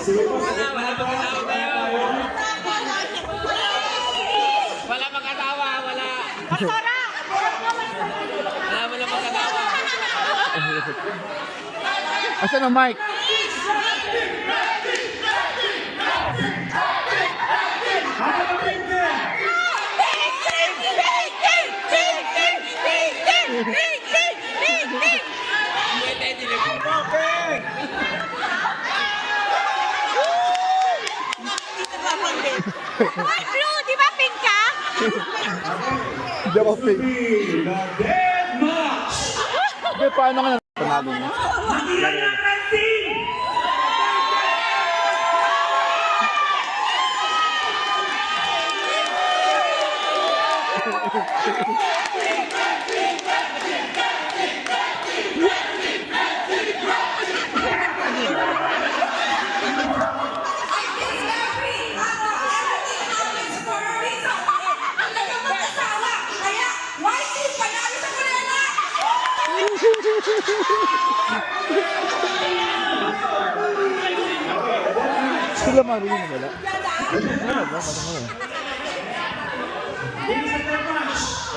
Sige po, sige po. Wala magkatawa, wala. Pastora! Wala magkatawa. Asan ang mic? Ay, blue! Di ba pink ka? Hindi ako pink. The dead match. Hindi, paano ka na panalo mo? Sila marunong wala.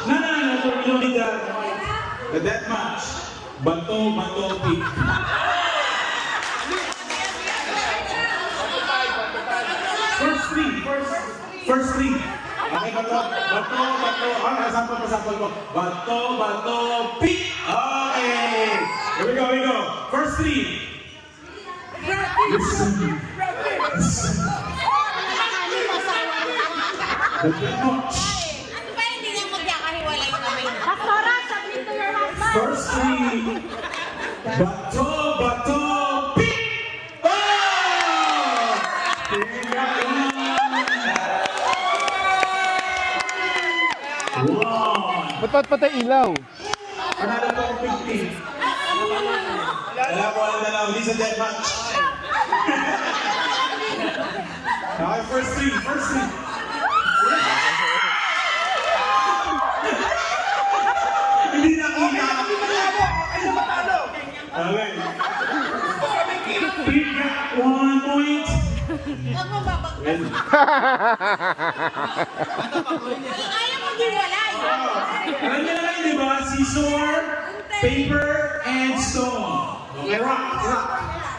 Nanalo po the death match. Bato pick. First three. Okay, bato. Sample ko. Bato, pick. Okay. Here we go. First three. The death match. Ano ba hindi niya magkakahiwalay yung kamay? Pastora, submit to your husband! First three. Bato, pick. Oh! Wow! Ba't patay ilaw? Panalo po ang 50. Dalawa. This is a dead match. Okay, first three. Hindi na kita. Okay. We got 1 point. Huwag mo babagtas. Ayaw mo hiwalay. Alam niyo naman, di ba? Scissor, paper, and stone. Okay, rock.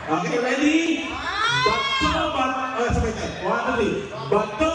Okay, ready? Bato. Sabay tayo. 1, 2, 3. Bato,